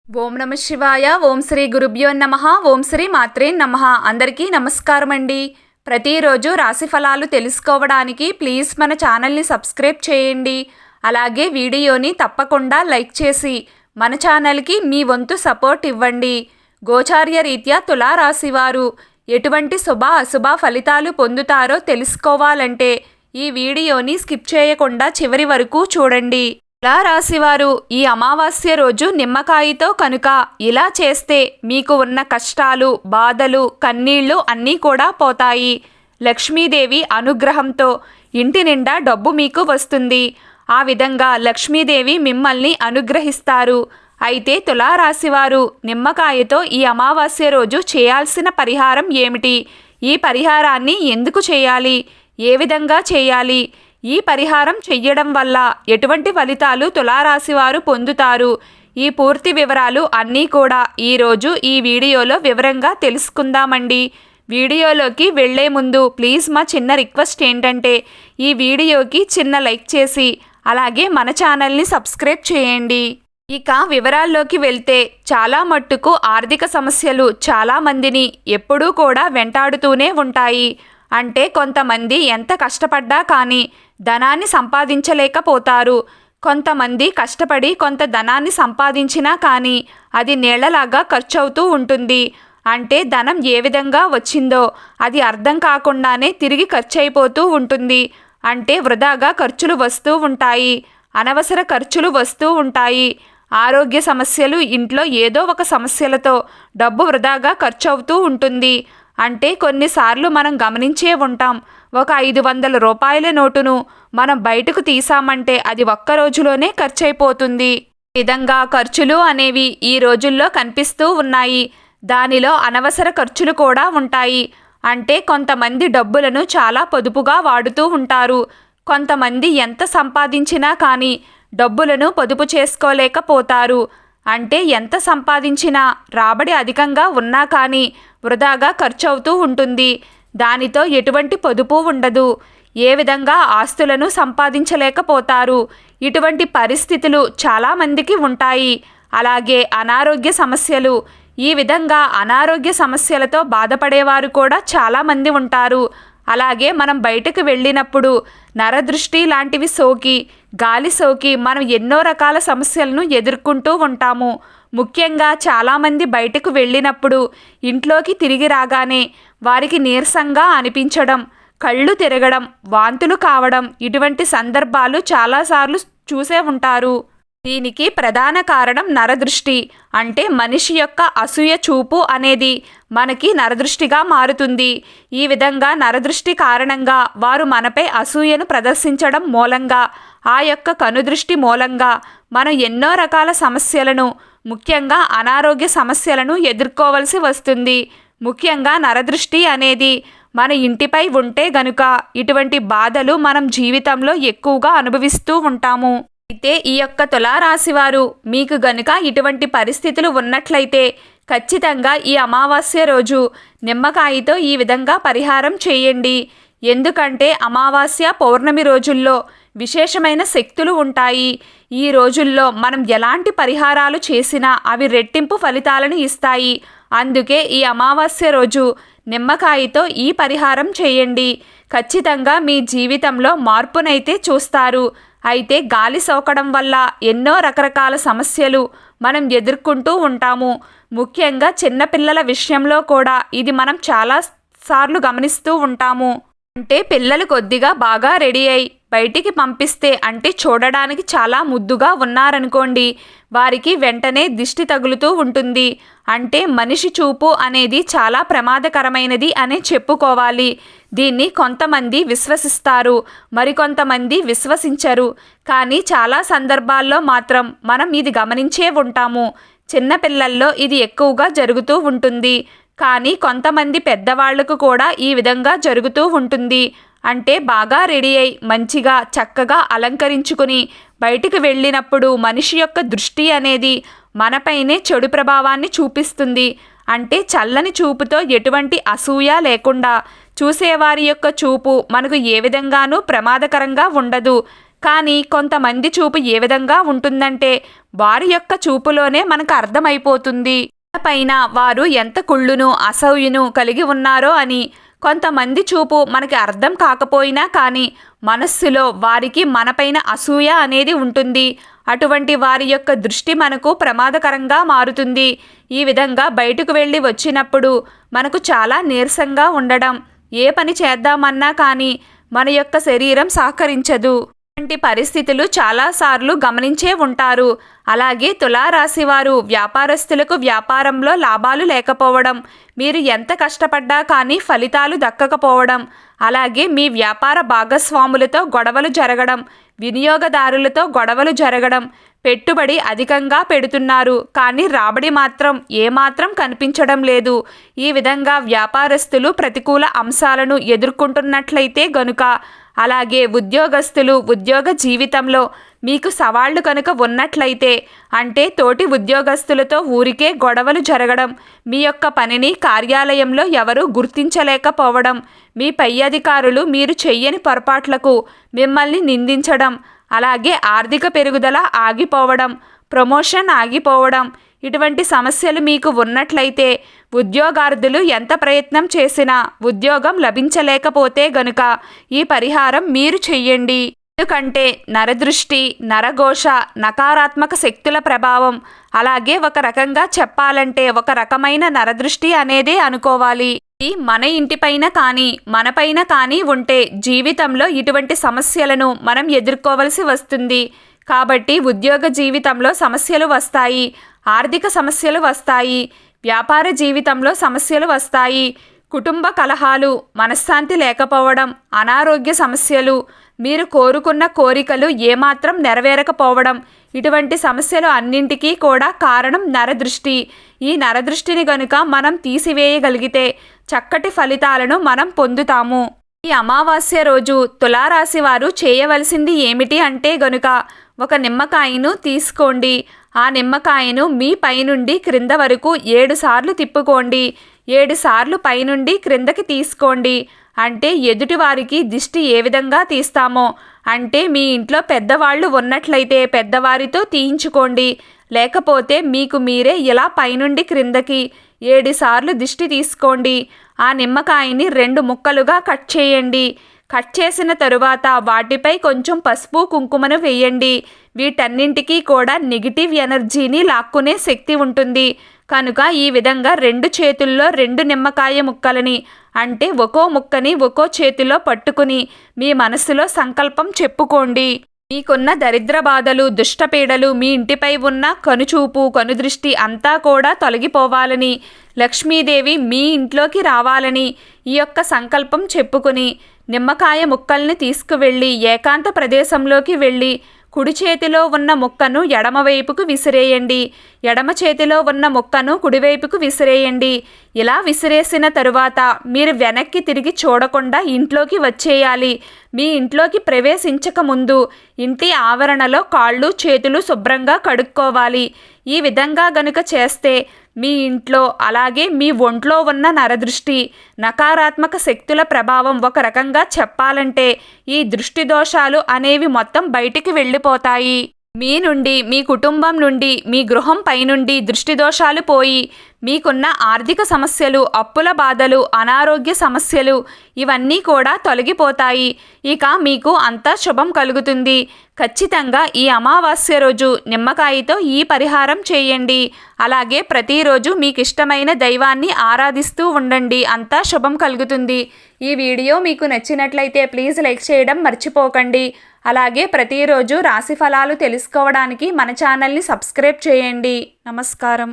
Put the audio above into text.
ఓం నమ శివాయ. ఓం శ్రీ గురుభ్యో నమః. ఓం శ్రీ మాత్రే నమః. అందరికీ నమస్కారం అండి. ప్రతిరోజు రాశి ఫలాలు తెలుసుకోవడానికి ప్లీజ్ మన ఛానల్ని సబ్స్క్రైబ్ చేయండి. అలాగే వీడియోని తప్పకుండా లైక్ చేసి మన ఛానల్కి మీ వంతు సపోర్ట్ ఇవ్వండి. గోచార్య రీత్యా తులారాశివారు ఎటువంటి శుభ అశుభ ఫలితాలు పొందుతారో తెలుసుకోవాలంటే ఈ వీడియోని స్కిప్ చేయకుండా చివరి వరకు చూడండి. తులారాశివారు ఈ అమావాస్య రోజు నిమ్మకాయతో కనుక ఇలా చేస్తే మీకు ఉన్న కష్టాలు, బాధలు, కన్నీళ్లు అన్నీ కూడా పోతాయి. లక్ష్మీదేవి అనుగ్రహంతో ఇంటి నిండా డబ్బు మీకు వస్తుంది. ఆ విధంగా లక్ష్మీదేవి మిమ్మల్ని అనుగ్రహిస్తారు. అయితే తులారాశివారు నిమ్మకాయతో ఈ అమావాస్య రోజు చేయాల్సిన పరిహారం ఏమిటి? ఈ పరిహారాన్ని ఎందుకు చేయాలి? ఏ విధంగా చేయాలి? ఈ పరిహారం చెయ్యడం వల్ల ఎటువంటి ఫలితాలు తులారాశివారు పొందుతారు? ఈ పూర్తి వివరాలు అన్నీ కూడా ఈరోజు ఈ వీడియోలో వివరంగా తెలుసుకుందామండి. వీడియోలోకి వెళ్లే ముందు ప్లీజ్ మా చిన్న రిక్వెస్ట్ ఏంటంటే ఈ వీడియోకి చిన్న లైక్ చేసి అలాగే మన ఛానల్ని సబ్స్క్రైబ్ చేయండి. ఇక వివరాల్లోకి వెళ్తే చాలా మట్టుకు ఆర్థిక సమస్యలు చాలామందిని ఎప్పుడూ కూడా వెంటాడుతూనే ఉంటాయి. అంటే కొంతమంది ఎంత కష్టపడ్డా కానీ ధనాన్ని సంపాదించలేకపోతారు. కొంతమంది కష్టపడి కొంత ధనాన్ని సంపాదించినా కానీ అది నీళ్లలాగా ఖర్చవుతూ ఉంటుంది. అంటే ధనం ఏ విధంగా వచ్చిందో అది అర్థం కాకుండానే తిరిగి ఖర్చయిపోతూ ఉంటుంది. అంటే వృధాగా ఖర్చులు వస్తూ ఉంటాయి. అనవసర ఖర్చులు వస్తూ ఉంటాయి. ఆరోగ్య సమస్యలు, ఇంట్లో ఏదో ఒక సమస్యలతో డబ్బు వృధాగా ఖర్చవుతూ ఉంటుంది. అంటే కొన్నిసార్లు మనం గమనించే ఉంటాం, ఒక 500 రూపాయల నోటును మనం బయటకు తీసామంటే అది ఒక్క రోజులోనే ఖర్చయిపోతుంది. ఈ విధంగా ఖర్చులు అనేవి ఈ రోజుల్లో కనిపిస్తూ ఉన్నాయి. దానిలో అనవసర ఖర్చులు కూడా ఉంటాయి. అంటే కొంతమంది డబ్బులను చాలా పొదుపుగా వాడుతూ ఉంటారు. కొంతమంది ఎంత సంపాదించినా కానీ డబ్బులను పొదుపు చేసుకోలేకపోతారు. అంటే ఎంత సంపాదించినా రాబడి అధికంగా ఉన్నా కానీ వృధాగా ఖర్చవుతూ ఉంటుంది. దానితో ఎటువంటి పొదుపు ఉండదు. ఏ విధంగా ఆస్తులను సంపాదించలేకపోతారు. ఇటువంటి పరిస్థితులు చాలామందికి ఉంటాయి. అలాగే అనారోగ్య సమస్యలు, ఈ విధంగా అనారోగ్య సమస్యలతో బాధపడేవారు కూడా చాలామంది ఉంటారు. అలాగే మనం బయటకు వెళ్ళినప్పుడు నరదృష్టి లాంటివి సోకి, గాలి సోకి మనం ఎన్నో రకాల సమస్యలను ఎదుర్కొంటూ ఉంటాము. ముఖ్యంగా చాలామంది బయటకు వెళ్ళినప్పుడు ఇంట్లోకి తిరిగి రాగానే వారికి నీరసంగా అనిపించడం, కళ్ళు తిరగడం, వాంతులు కావడం, ఇటువంటి సందర్భాలు చాలాసార్లు చూసే ఉంటారు. దీనికి ప్రధాన కారణం నరదృష్టి. అంటే మనిషి యొక్క అసూయ చూపు అనేది మనకి నరదృష్టిగా మారుతుంది. ఈ విధంగా నరదృష్టి కారణంగా వారు మనపై అసూయను ప్రదర్శించడం మూలంగా, ఆ యొక్క కనుదృష్టి మూలంగా మనం ఎన్నో రకాల సమస్యలను, ముఖ్యంగా అనారోగ్య సమస్యలను ఎదుర్కోవలసి వస్తుంది. ముఖ్యంగా నరదృష్టి అనేది మన ఇంటిపై ఉంటే గనుక ఇటువంటి బాధలు మనం జీవితంలో ఎక్కువగా అనుభవిస్తూ ఉంటాము. అయితే ఈ యొక్క తులారాశివారు మీకు గనుక ఇటువంటి పరిస్థితులు ఉన్నట్లయితే ఖచ్చితంగా ఈ అమావాస్య రోజు నిమ్మకాయతో ఈ విధంగా పరిహారం చేయండి. ఎందుకంటే అమావాస్య, పౌర్ణమి రోజుల్లో విశేషమైన శక్తులు ఉంటాయి. ఈ రోజుల్లో మనం ఎలాంటి పరిహారాలు చేసినా అవి రెట్టింపు ఫలితాలను ఇస్తాయి. అందుకే ఈ అమావాస్య రోజు నిమ్మకాయతో ఈ పరిహారం చేయండి. ఖచ్చితంగా మీ జీవితంలో మార్పునైతే చూస్తారు. అయితే గాలి సోకడం వల్ల ఎన్నో రకరకాల సమస్యలు మనం ఎదుర్కొంటూ ఉంటాము. ముఖ్యంగా చిన్నపిల్లల విషయంలో కూడా ఇది మనం చాలా సార్లు గమనిస్తూ ఉంటాము. అంటే పిల్లలు కొద్దిగా బాగా రెడీ అయి బయటికి పంపిస్తే, అంటే చూడడానికి చాలా ముద్దుగా ఉన్నారనుకోండి, వారికి వెంటనే దిష్టి తగులుతూ ఉంటుంది. అంటే మనిషి చూపు అనేది చాలా ప్రమాదకరమైనది అనే చెప్పుకోవాలి. దీన్ని కొంతమంది విశ్వసిస్తారు, మరికొంతమంది విశ్వసించరు. కానీ చాలా సందర్భాల్లో మాత్రం మనం ఇది గమనించే ఉంటాము. చిన్నపిల్లల్లో ఇది ఎక్కువగా జరుగుతూ ఉంటుంది. కానీ కొంతమంది పెద్దవాళ్లకు కూడా ఈ విధంగా జరుగుతూ ఉంటుంది. అంటే బాగా రెడీ అయి మంచిగా చక్కగా అలంకరించుకుని బయటికి వెళ్ళినప్పుడు మనిషి యొక్క దృష్టి అనేది మనపైనే చెడు ప్రభావాన్ని చూపిస్తుంది. అంటే చల్లని చూపుతో ఎటువంటి అసూయ లేకుండా చూసేవారి యొక్క చూపు మనకు ఏ విధంగానూ ప్రమాదకరంగా ఉండదు. కానీ కొంతమంది చూపు ఏ విధంగా ఉంటుందంటే వారి యొక్క చూపులోనే మనకు అర్థమైపోతుంది పైన వారు ఎంత కుళ్ళును అసూయను కలిగి ఉన్నారో అని. కొంతమంది చూపు మనకి అర్థం కాకపోయినా కానీ మనస్సులో వారికి మనపైన అసూయ అనేది ఉంటుంది. అటువంటి వారి యొక్క దృష్టి మనకు ప్రమాదకరంగా మారుతుంది. ఈ విధంగా బయటకు వెళ్ళి వచ్చినప్పుడు మనకు చాలా నీరసంగా ఉండడం, ఏ పని చేద్దామన్నా కానీ మన యొక్క శరీరం సహకరించదు. ఇలాంటి పరిస్థితులు చాలాసార్లు గమనించే ఉంటారు. అలాగే తులారాశి వారు వ్యాపారస్తులకు వ్యాపారంలో లాభాలు లేకపోవడం, మీరు ఎంత కష్టపడ్డా కానీ ఫలితాలు దక్కకపోవడం, అలాగే మీ వ్యాపార భాగస్వాములతో గొడవలు జరగడం, వినియోగదారులతో గొడవలు జరగడం, పెట్టుబడి అధికంగా పెడుతున్నారు కానీ రాబడి మాత్రం ఏమాత్రం కనిపించడం లేదు. ఈ విధంగా వ్యాపారస్తులు ప్రతికూల అంశాలను ఎదుర్కొంటున్నట్లయితే గనుక, అలాగే ఉద్యోగస్తులు ఉద్యోగ జీవితంలో మీకు సవాళ్లు కనుక ఉన్నట్లయితే, అంటే తోటి ఉద్యోగస్తులతో ఊరికే గొడవలు జరగడం, మీ యొక్క పనిని కార్యాలయంలో ఎవరూ గుర్తించలేకపోవడం, మీ పై అధికారులు మీరు చెయ్యని పొరపాట్లకు మిమ్మల్ని నిందించడం, అలాగే ఆర్థిక పెరుగుదల ఆగిపోవడం, ప్రమోషన్ ఆగిపోవడం, ఇటువంటి సమస్యలు మీకు ఉన్నట్లయితే ఉద్యోగార్థులు ఎంత ప్రయత్నం చేసినా ఉద్యోగం లభించలేకపోతే గనుక ఈ పరిహారం మీరు చెయ్యండి. ఎందుకంటే నరదృష్టి, నరఘోష, నకారాత్మక శక్తుల ప్రభావం, అలాగే ఒక రకంగా చెప్పాలంటే ఒక రకమైన నరదృష్టి అనేదే అనుకోవాలి. ఇది మన ఇంటిపైన కానీ మనపైన కానీ ఉంటే జీవితంలో ఇటువంటి సమస్యలను మనం ఎదుర్కోవలసి వస్తుంది. కాబట్టి ఉద్యోగ జీవితంలో సమస్యలు వస్తాయి, ఆర్థిక సమస్యలు వస్తాయి, వ్యాపార జీవితంలో సమస్యలు వస్తాయి, కుటుంబ కలహాలు, మనశ్శాంతి లేకపోవడం, అనారోగ్య సమస్యలు, మీరు కోరుకున్న కోరికలు ఏమాత్రం నెరవేరకపోవడం, ఇటువంటి సమస్యలు అన్నింటికీ కూడా కారణం నరదృష్టి. ఈ నరదృష్టిని గనుక మనం తీసివేయగలిగితే చక్కటి ఫలితాలను మనం పొందుతాము. ఈ అమావాస్య రోజు తులారాశి వారు చేయవలసింది ఏమిటి అంటే గనుక ఒక నిమ్మకాయను తీసుకోండి. ఆ నిమ్మకాయను మీ పైనుండి క్రింద వరకు 7 సార్లు తిప్పుకోండి. 7 సార్లు పైనుండి క్రిందకి తీసుకోండి. అంటే ఎదుటివారికి దిష్టి ఏ విధంగా తీస్తామో, అంటే మీ ఇంట్లో పెద్దవాళ్ళు ఉన్నట్లయితే పెద్దవారితో తీయించుకోండి. లేకపోతే మీకు మీరే ఇలా పైనుండి క్రిందకి 7 సార్లు దిష్టి తీసుకోండి. ఆ నిమ్మకాయని 2 ముక్కలుగా కట్ చేయండి. కట్ చేసిన తరువాత వాటిపై కొంచెం పసుపు కుంకుమను వేయండి. వీటన్నింటికీ కూడా నెగిటివ్ ఎనర్జీని లాక్కునే శక్తి ఉంటుంది. కనుక ఈ విధంగా 2 చేతుల్లో 2 నిమ్మకాయ ముక్కలని, అంటే ఒక్కో ముక్కని ఒక్కో చేతిలో పట్టుకుని మీ మనసులో సంకల్పం చెప్పుకోండి. మీకున్న దరిద్ర బాధలు, దుష్టపీడలు, మీ ఇంటిపై ఉన్న కనుచూపు, కనుదృష్టి అంతా కూడా తొలగిపోవాలని, లక్ష్మీదేవి మీ ఇంట్లోకి రావాలని ఈ యొక్క సంకల్పం చెప్పుకుని నిమ్మకాయ ముక్కల్ని తీసుకువెళ్ళి ఏకాంత ప్రదేశంలోకి వెళ్ళి కుడి చేతిలో ఉన్న ముక్కను ఎడమవైపుకు విసిరేయండి. ఎడమ చేతిలో ఉన్న ముక్కను కుడివైపుకు విసిరేయండి. ఇలా విసిరేసిన తరువాత మీరు వెనక్కి తిరిగి చూడకుండా ఇంట్లోకి వచ్చేయాలి. మీ ఇంట్లోకి ప్రవేశించక ముందు ఇంటి ఆవరణలో కాళ్ళు చేతులు శుభ్రంగా కడుక్కోవాలి. ఈ విధంగా గనుక చేస్తే మీ ఇంట్లో అలాగే మీ ఒంట్లో ఉన్న నరదృష్టి, నకారాత్మక శక్తుల ప్రభావం, ఒక రకంగా చెప్పాలంటే ఈ దృష్టి దోషాలు అనేవి మొత్తం బయటికి వెళ్ళిపోతాయి. మీ నుండి, మీ కుటుంబం నుండి, మీ గృహం పైనుండి దృష్టి దోషాలు పోయి మీకున్న ఆర్థిక సమస్యలు, అప్పుల బాధలు, అనారోగ్య సమస్యలు ఇవన్నీ కూడా తొలగిపోతాయి. ఇక మీకు అంతా శుభం కలుగుతుంది. ఖచ్చితంగా ఈ అమావాస్య రోజు నిమ్మకాయతో ఈ పరిహారం చేయండి. అలాగే ప్రతిరోజు మీకు ఇష్టమైన దైవాన్ని ఆరాధిస్తూ ఉండండి. అంతా శుభం కలుగుతుంది. ఈ వీడియో మీకు నచ్చినట్లయితే ప్లీజ్ లైక్ చేయడం మర్చిపోకండి. అలాగే ప్రతిరోజు రాశి ఫలాలు తెలుసుకోవడానికి మన ఛానల్ని సబ్స్క్రైబ్ చేయండి. నమస్కారం.